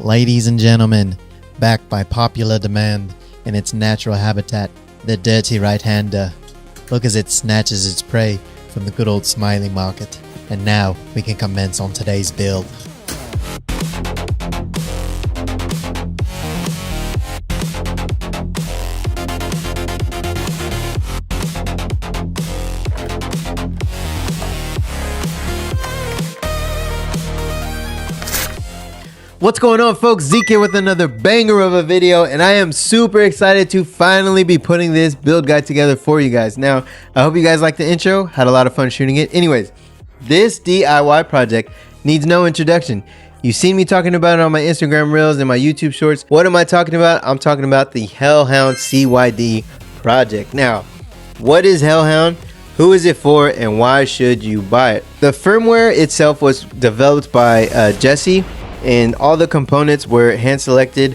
Ladies and gentlemen, back by popular demand in its natural habitat, the dirty right-hander. Look as it snatches its prey from the good old smiley market. And now we can commence on today's build. What's going on, folks? Zeek here with another banger of a video, and I am super excited to finally be putting this build guide together for you guys. Now, I hope you guys liked the intro, had a lot of fun shooting it. Anyways, this DIY project needs no introduction. You've seen me talking about it on my Instagram Reels and my YouTube Shorts. What am I talking about? I'm talking about the HaleHound CYD project. Now, what is HaleHound? Who is it for, and why should you buy it? The firmware itself was developed by Jesse, and all the components were hand selected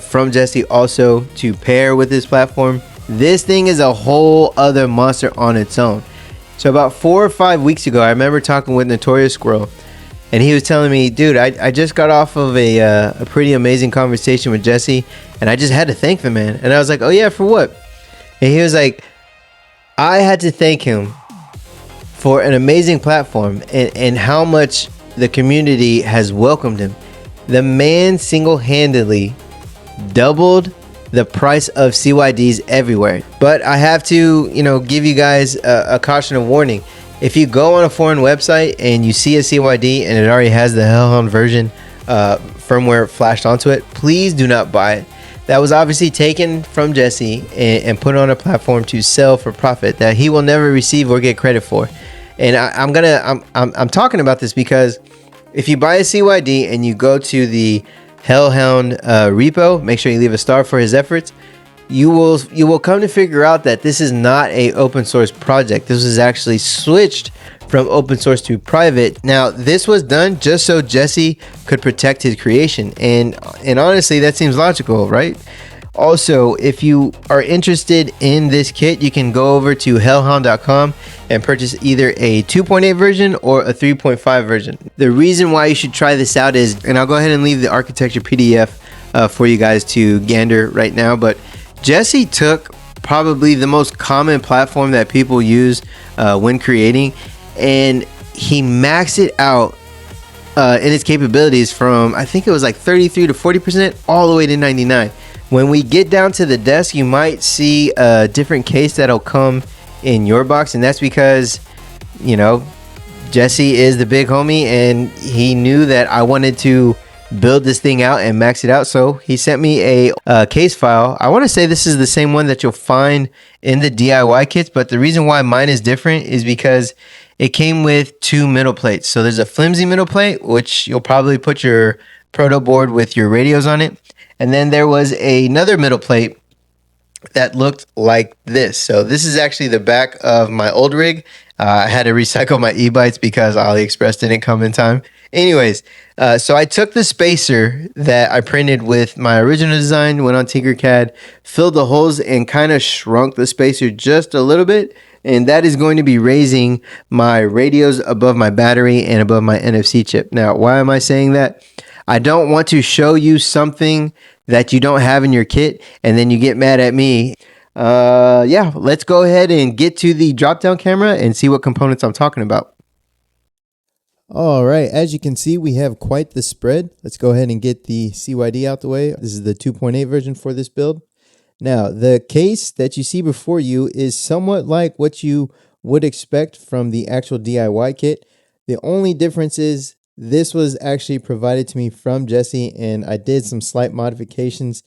from Jesse also to pair with this platform. This thing is a whole other monster on its own. So about 4 or 5 weeks ago, I remember talking with Notorious Squirrel, and he was telling me, dude, I just got off of a pretty amazing conversation with Jesse, and I just had to thank the man. And I was like, oh yeah, for what? And he was like, I had to thank him for an amazing platform and how much the community has welcomed him. The man single-handedly doubled the price of CYDs everywhere. But I have to, give you guys a caution of warning. If you go on a foreign website and you see a CYD and it already has the HaleHound version firmware flashed onto it, please do not buy it. That was obviously taken from Jesse and put on a platform to sell for profit that he will never receive or get credit for. And I'm talking about this because if you buy a CYD and you go to the HaleHound repo, make sure you leave a star for his efforts. You will come to figure out that this is not a open source project. This was actually switched from open source to private. Now, this was done just so Jesse could protect his creation, and honestly, that seems logical, right? Also, if you are interested in this kit, you can go over to halehound.com and purchase either a 2.8 version or a 3.5 version. The reason why you should try this out is, and I'll go ahead and leave the architecture PDF for you guys to gander right now, but Jesse took probably the most common platform that people use when creating, and he maxed it out in its capabilities from, I think it was like 33 to 40% all the way to 99. When we get down to the desk, you might see a different case that'll come in your box, and that's because, Jesse is the big homie, and he knew that I wanted to build this thing out and max it out, so he sent me a case file. I want to say this is the same one that you'll find in the DIY kits, but the reason why mine is different is because it came with 2 middle plates. So there's a flimsy middle plate, which you'll probably put your proto board with your radios on it. And then there was another middle plate that looked like this. So this is actually the back of my old rig. I had to recycle my e-bytes because AliExpress didn't come in time. Anyways, so I took the spacer that I printed with my original design, went on Tinkercad, filled the holes, and kind of shrunk the spacer just a little bit. And that is going to be raising my radios above my battery and above my NFC chip. Now, why am I saying that? I don't want to show you something that you don't have in your kit and then you get mad at me. Yeah, let's go ahead and get to the drop-down camera and see what components I'm talking about. All right, as you can see, we have quite the spread. Let's go ahead and get the CYD out the way. This is the 2.8 version for this build. Now, the case that you see before you is somewhat like what you would expect from the actual DIY kit. The only difference is this was actually provided to me from Jesse, and I did some slight modifications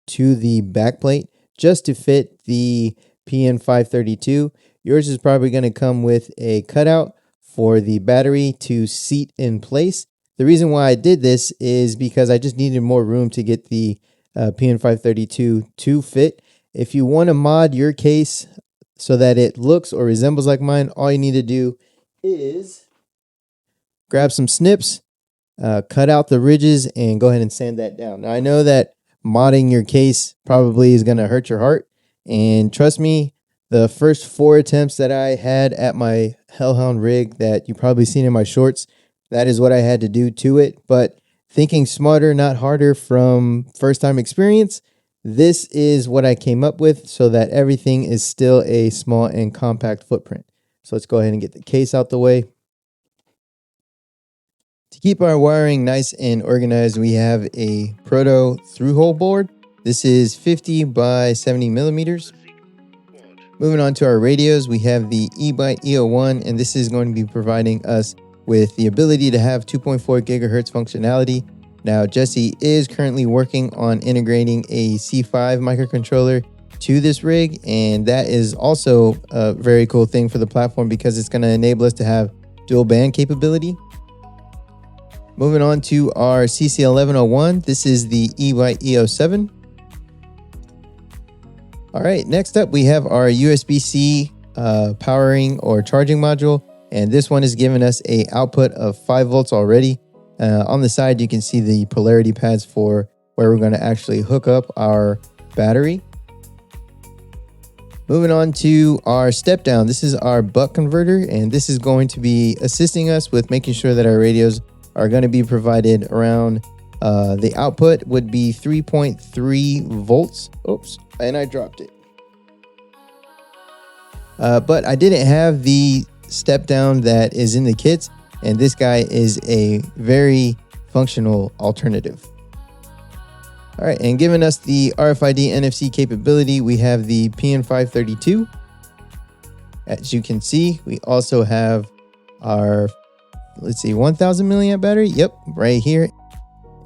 to the backplate just to fit the PN532. Yours is probably going to come with a cutout for the battery to seat in place. The reason why I did this is because I just needed more room to get the PN532 to fit. If you want to mod your case so that it looks or resembles like mine, all you need to do is grab some snips, cut out the ridges, and go ahead and sand that down. Now, I know that modding your case probably is going to hurt your heart, and trust me, the first 4 attempts that I had at my HaleHound rig that you probably seen in my shorts, that is what I had to do to it. But thinking smarter, not harder from first time experience, this is what I came up with so that everything is still a small and compact footprint. So let's go ahead and get the case out the way. To keep our wiring nice and organized, we have a Proto through-hole board. This is 50 by 70 millimeters. Moving on to our radios, we have the eByte E01, and this is going to be providing us with the ability to have 2.4 gigahertz functionality. Now, Jesse is currently working on integrating a C5 microcontroller to this rig, and that is also a very cool thing for the platform because it's going to enable us to have dual band capability. Moving on to our CC1101, this is the eByte E07. All right, next up we have our USB-C powering or charging module, and this one is giving us a output of 5 volts already. On the side, you can see the polarity pads for where we're going to actually hook up our battery. Moving on to our step down, this is our buck converter, and this is going to be assisting us with making sure that our radios are going to be provided around the output would be 3.3 volts. Oops, and I dropped it. But I didn't have the step down that is in the kits, and this guy is a very functional alternative. All right, and giving us the RFID NFC capability, we have the PN532. As you can see, we also have our, let's see, 1000 milliamp battery. Yep, right here.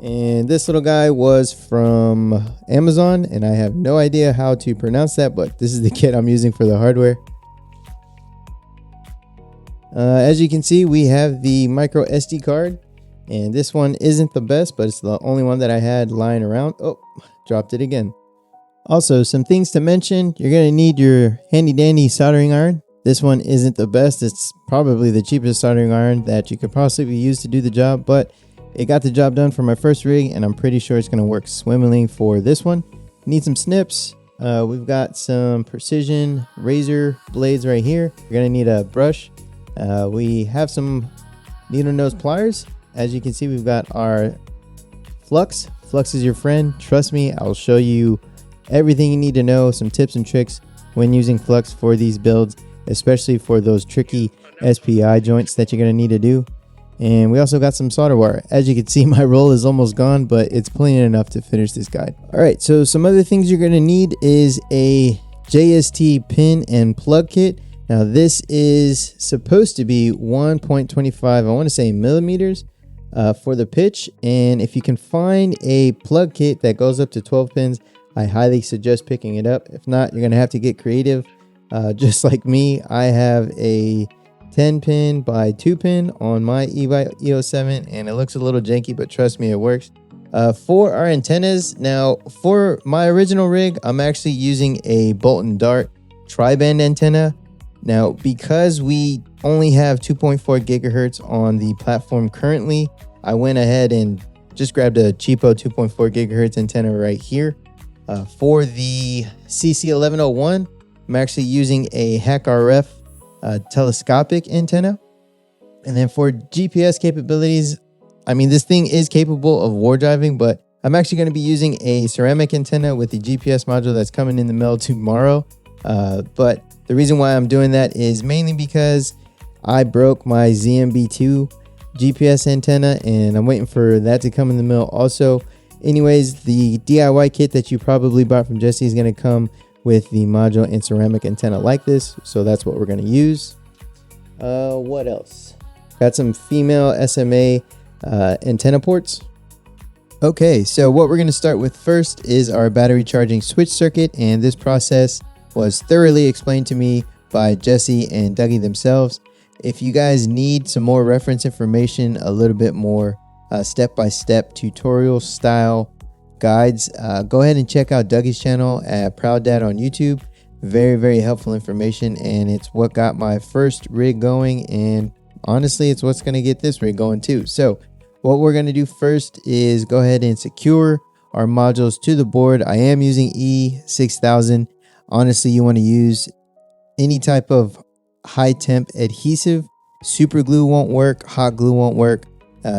And this little guy was from Amazon, and I have no idea how to pronounce that, but this is the kit I'm using for the hardware. As you can see, we have the micro SD card, and this one isn't the best, but it's the only one that I had lying around. Oh, dropped it again. Also, some things to mention. You're going to need your handy dandy soldering iron. This one isn't the best. It's probably the cheapest soldering iron that you could possibly use to do the job, but it got the job done for my first rig, and I'm pretty sure it's going to work swimmingly for this one. Need some snips. We've got some precision razor blades right here. You're going to need a brush. We have some needle nose pliers. As you can see, we've got our flux. Flux is your friend. Trust me, I'll show you everything you need to know, some tips and tricks when using flux for these builds, especially for those tricky SPI joints that you're going to need to do. And we also got some solder wire. As you can see, my roll is almost gone, but it's plenty enough to finish this guide. All right, so some other things you're going to need is a JST pin and plug kit. Now this is supposed to be 1.25, I want to say millimeters for the pitch. And if you can find a plug kit that goes up to 12 pins, I highly suggest picking it up. If not, you're going to have to get creative. Just like me, I have a 10 pin by 2 pin on my eByte E07, and it looks a little janky, but trust me, it works. For our antennas, now for my original rig, I'm actually using a bolt and dart tri-band antenna. Now, because we only have 2.4 gigahertz on the platform currently, I went ahead and just grabbed a cheapo 2.4 gigahertz antenna right here. For the CC1101, I'm actually using a HackRF telescopic antenna. And then for GPS capabilities, I mean, this thing is capable of war driving, but I'm actually going to be using a ceramic antenna with the GPS module that's coming in the mail tomorrow. But the reason why I'm doing that is mainly because I broke my ZMB2 GPS antenna, and I'm waiting for that to come in the mail also. Anyways, the DIY kit that you probably bought from Jesse is going to come with the module and ceramic antenna like this, so that's what we're going to use. What else? Got some female SMA antenna ports. Okay, so what we're going to start with first is our battery charging switch circuit, and this process was thoroughly explained to me by Jesse and Dougie themselves. If you guys need some more reference information, a little bit more step-by-step tutorial style guides, go ahead and check out Dougie's channel at Proud Dad on YouTube. Very, very helpful information, and it's what got my first rig going, and honestly, it's what's going to get this rig going too. So what we're going to do first is go ahead and secure our modules to the board. I am using E6000. Honestly, you want to use any type of high temp adhesive. Super glue won't work. Hot glue won't work.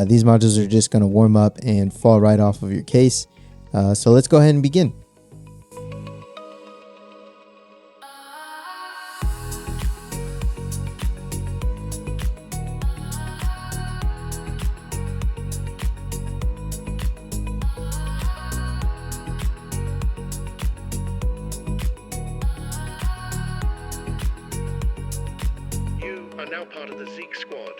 These modules are just going to warm up and fall right off of your case. So let's go ahead and begin. You are now part of the Zeek squad.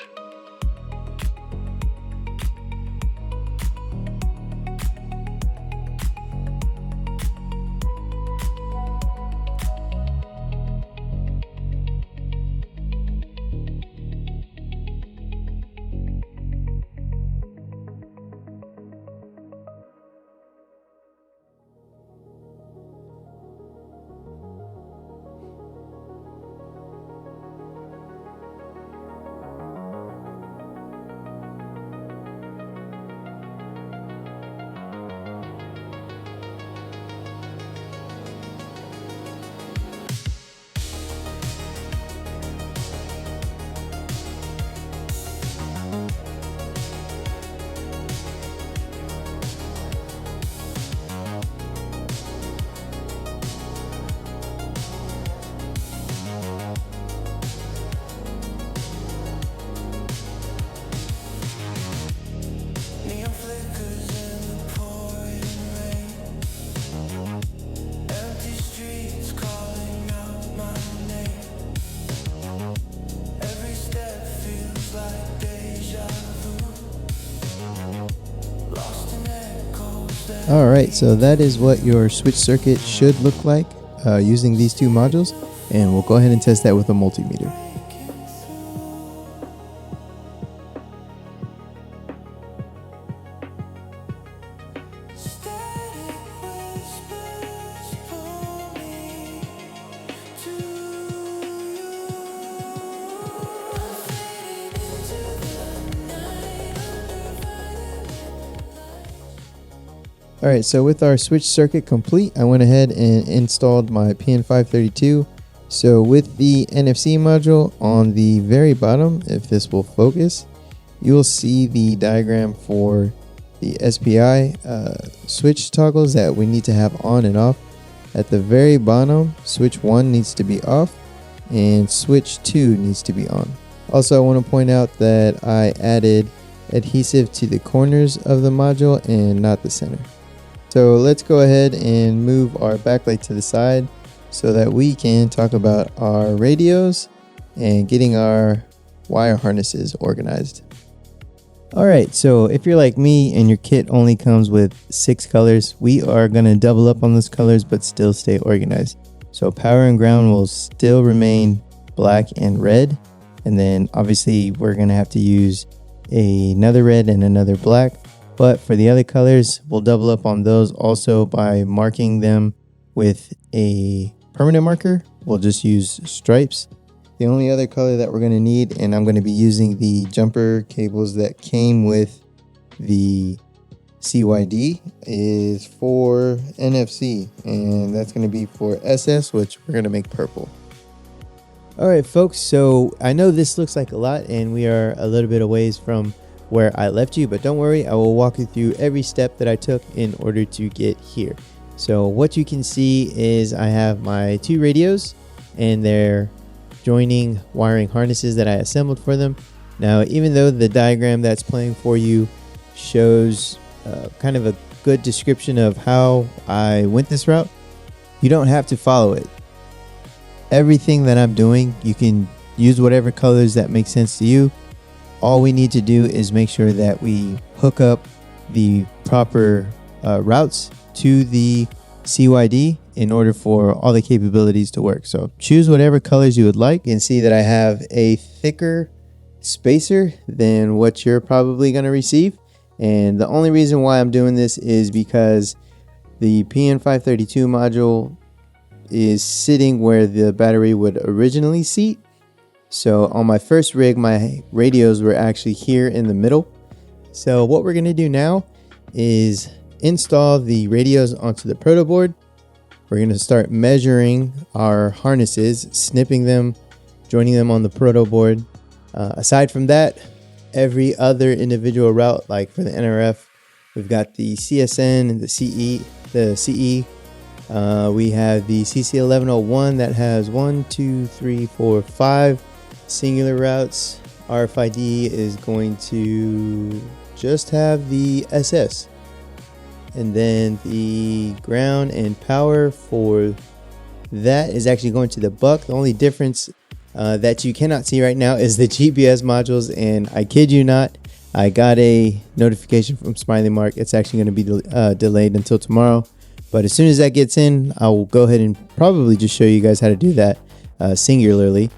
Alright, so that is what your switch circuit should look like using these two modules, and we'll go ahead and test that with a multimeter. Alright, so with our switch circuit complete, I went ahead and installed my PN532. So with the NFC module on the very bottom, if this will focus, you will see the diagram for the SPI switch toggles that we need to have on and off. At the very bottom, switch 1 needs to be off and switch 2 needs to be on. Also, I want to point out that I added adhesive to the corners of the module and not the center. So let's go ahead and move our backlight to the side so that we can talk about our radios and getting our wire harnesses organized. Alright, so if you're like me and your kit only comes with 6 colors, we are going to double up on those colors but still stay organized. So power and ground will still remain black and red, and then obviously we're going to have to use another red and another black. But for the other colors, we'll double up on those also by marking them with a permanent marker. We'll just use stripes. The only other color that we're going to need, and I'm going to be using the jumper cables that came with the CYD, is for NFC, and that's going to be for SS, which we're going to make purple. Alright folks, so I know this looks like a lot and we are a little bit a ways from where I left you, but don't worry, I will walk you through every step that I took in order to get here. So what you can see is I have my 2 radios and their joining wiring harnesses that I assembled for them. Now, even though the diagram that's playing for you shows kind of a good description of how I went this route, you don't have to follow it. Everything that I'm doing, you can use whatever colors that make sense to you. All we need to do is make sure that we hook up the proper routes to the CYD in order for all the capabilities to work. So choose whatever colors you would like. You can see that I have a thicker spacer than what you're probably going to receive. And the only reason why I'm doing this is because the PN532 module is sitting where the battery would originally seat. So on my first rig, my radios were actually here in the middle. So what we're going to do now is install the radios onto the proto board. We're going to start measuring our harnesses, snipping them, joining them on the proto board. Aside from that, every other individual route. Like for the NRF, we've got the CSN and the CE. We have the CC1101 that has 5 singular routes. RFID is going to just have the SS. And then the ground and power for that is actually going to the buck. The only difference that you cannot see right now is the GPS modules, and I kid you not, I got a notification from Smiley Mark. It's actually going to be delayed until tomorrow, but as soon as that gets in, I will go ahead and probably just show you guys how to do that singularly,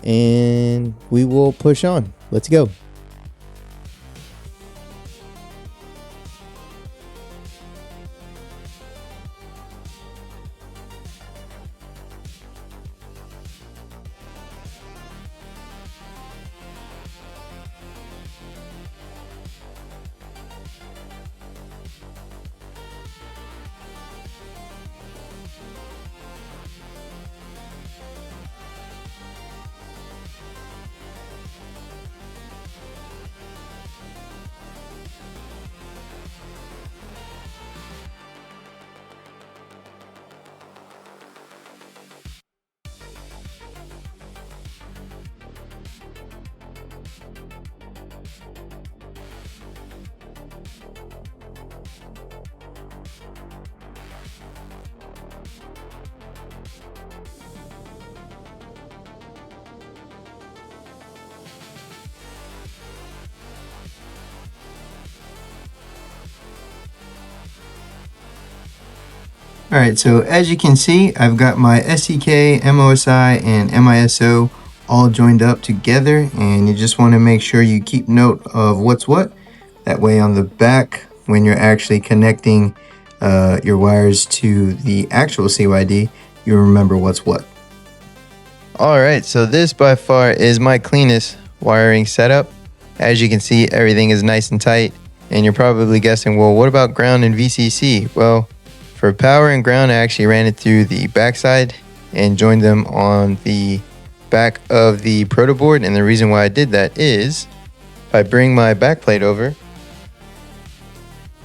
and we will push on. Let's go. Alright, so as you can see, I've got my SCK, MOSI, and MISO all joined up together, and you just want to make sure you keep note of what's what. That way on the back, when you're actually connecting your wires to the actual CYD, you remember what's what. Alright, so this by far is my cleanest wiring setup. As you can see, everything is nice and tight, and you're probably guessing, well, what about ground and VCC? Well, for power and ground, I actually ran it through the backside and joined them on the back of the proto board. And the reason why I did that is if I bring my backplate over,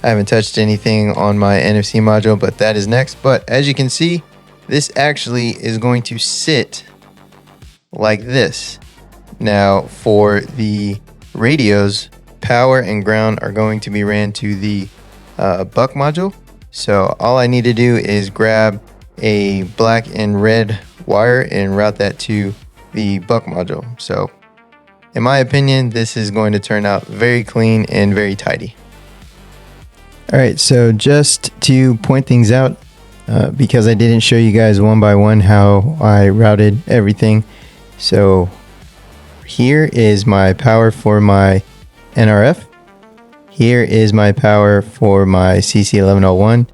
I haven't touched anything on my NFC module, but that is next. But as you can see, this actually is going to sit like this. Now for the radios, power and ground are going to be ran to the buck module. So all I need to do is grab a black and red wire and route that to the buck module. So in my opinion, this is going to turn out very clean and very tidy. All right, so just to point things out, because I didn't show you guys one by one how I routed everything. So here is my power for my NRF. Here is my power for my CC1101.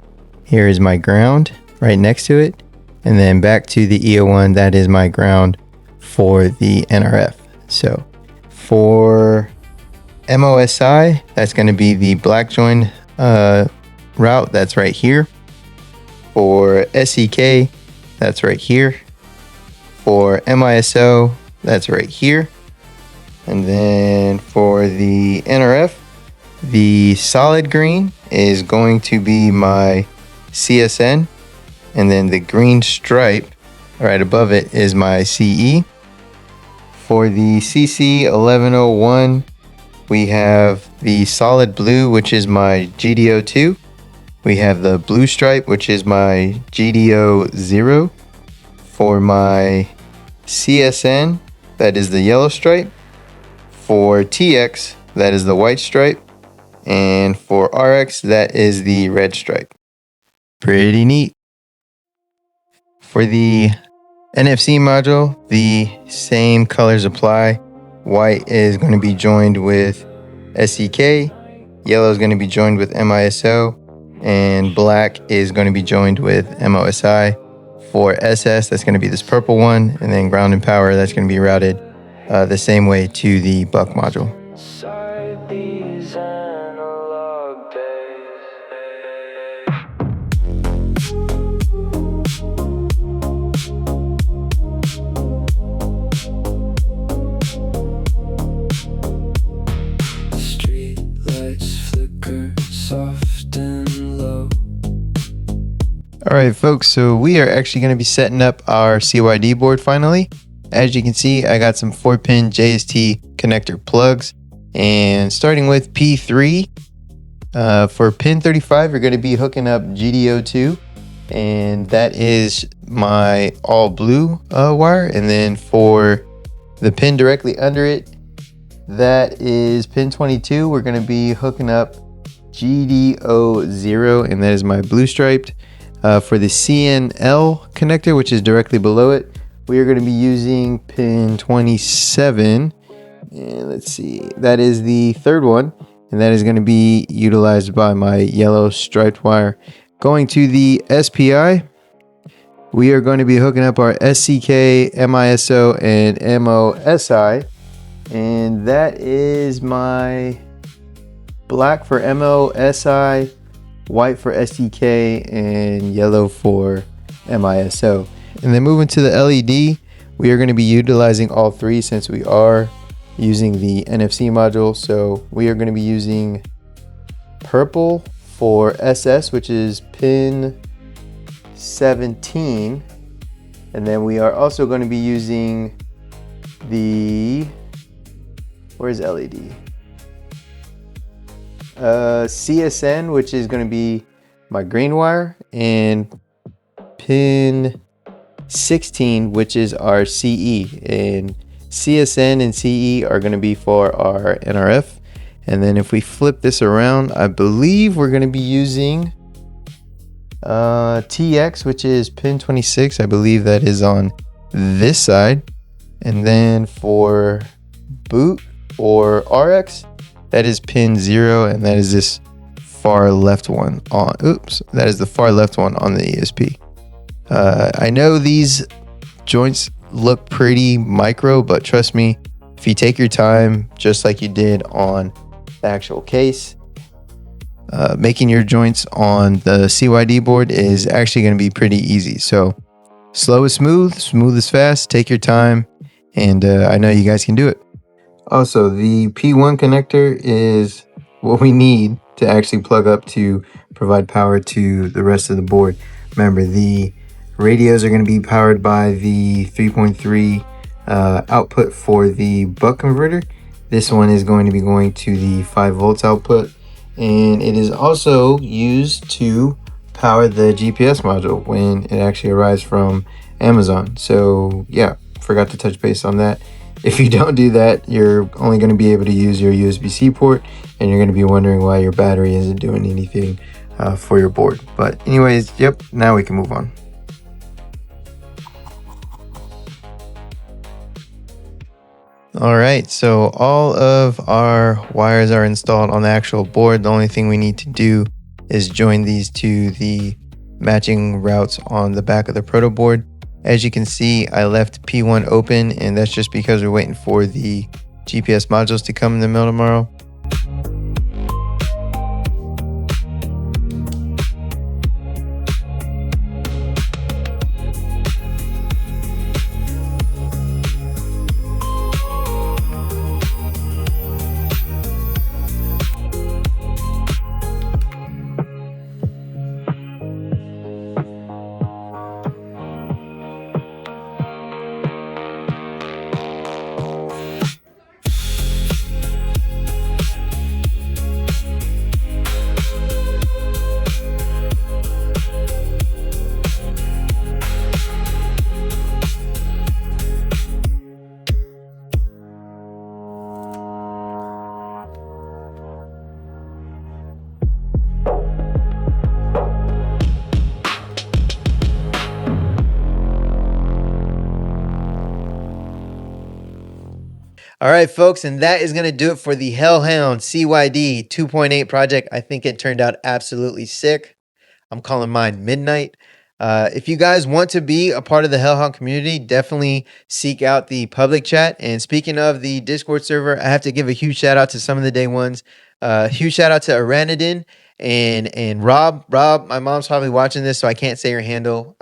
Here is my ground right next to it. And then back to the E01, that is my ground for the NRF. So for MOSI, that's going to be the black join route that's right here. For SEK, that's right here. For MISO, that's right here. And then for the NRF, the solid green is going to be my CSN, and then the green stripe right above it is my CE. For the CC1101, we have the solid blue, which is my GDO2. We have the blue stripe, which is my GDO0. For my CSN, that is the yellow stripe. For TX, that is the white stripe. And for RX, that is the red stripe. Pretty neat. For the NFC module, the same colors apply. White is going to be joined with SEK, yellow is going to be joined with MISO, and black is going to be joined with MOSI. For SS, that's going to be this purple one, and then ground and power, that's going to be routed the same way to the buck module. All right, folks, so we are actually going to be setting up our CYD board finally. As you can see, I got some 4-pin JST connector plugs, and starting with P3, for pin 35, you're going to be hooking up GDO2, and that is my all blue wire. And then for the pin directly under it, that is pin 22. We're going to be hooking up GDO0, and that is my blue striped. For the CNL connector, which is directly below it, we are going to be using pin 27. And let's see, that is the third one, and that is going to be utilized by my yellow striped wire. Going to the SPI, we are going to be hooking up our SCK, MISO, and MOSI, and that is my black for MOSI, white for SDK, and yellow for MISO. And then moving to the LED, we are going to be utilizing all three since we are using the NFC module. So we are going to be using purple for SS, which is pin 17. And then we are also going to be using the, where's LED? CSN, which is going to be my green wire, and pin 16, which is our CE. And CSN and CE are going to be for our NRF. And then if we flip this around, I believe we're going to be using TX, which is pin 26. I believe that is on this side. And then for boot or RX, that is pin 0, and that is this far left one on, that is the far left one on the ESP. I know these joints look pretty micro, but trust me, if you take your time, just like you did on the actual case, making your joints on the CYD board is actually going to be pretty easy. So slow is smooth, smooth is fast, take your time, and I know you guys can do it. Also, the P1 connector is what we need to actually plug up to provide power to the rest of the board. Remember, the radios are going to be powered by the 3.3 output for the buck converter. This one is going to be going to the 5 volts output, and it is also used to power the GPS module when it actually arrives from Amazon. So yeah, forgot to touch base on that. If you don't do that, you're only going to be able to use your USB-C port, and you're going to be wondering why your battery isn't doing anything for your board. But anyways, yep, now we can move on. All right, so all of our wires are installed on the actual board. The only thing we need to do is join these to the matching routes on the back of the proto board. As you can see, I left P1 open, and that's just because we're waiting for the GPS modules to come in the mail tomorrow. All right, folks, and that is going to do it for the HaleHound CYD 2.8 project. I think it turned out absolutely sick. I'm calling mine MidKnight. If you guys want to be a part of the HaleHound community, definitely seek out the public chat. And speaking of the Discord server, I have to give a huge shout out to some of the day ones. Huge shout out to Aranadin and Rob. Rob, my mom's probably watching this, so I can't say your handle.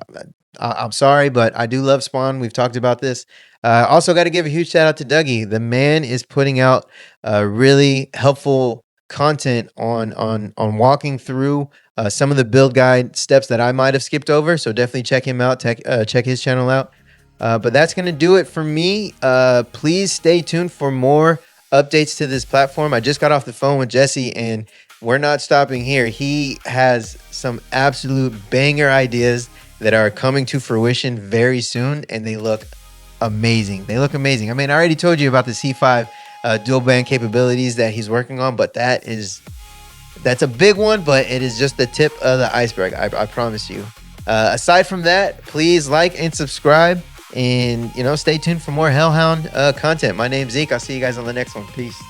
I'm sorry, but I do love Spawn. We've talked about this. Also got to give a huge shout out to Dougie. The man is putting out really helpful content on walking through some of the build guide steps that I might have skipped over. So definitely check him out, check his channel out. But that's going to do it for me. Please stay tuned for more updates to this platform. I just got off the phone with Jesse and we're not stopping here. He has some absolute banger ideas that are coming to fruition very soon, and they look amazing. They look amazing. I mean, I already told you about the C5 dual band capabilities that he's working on, but that's a big one, but it is just the tip of the iceberg. I promise you. Aside from that, please like and subscribe, and stay tuned for more HaleHound content. My name's Zeke. I'll see you guys on the next one. Peace.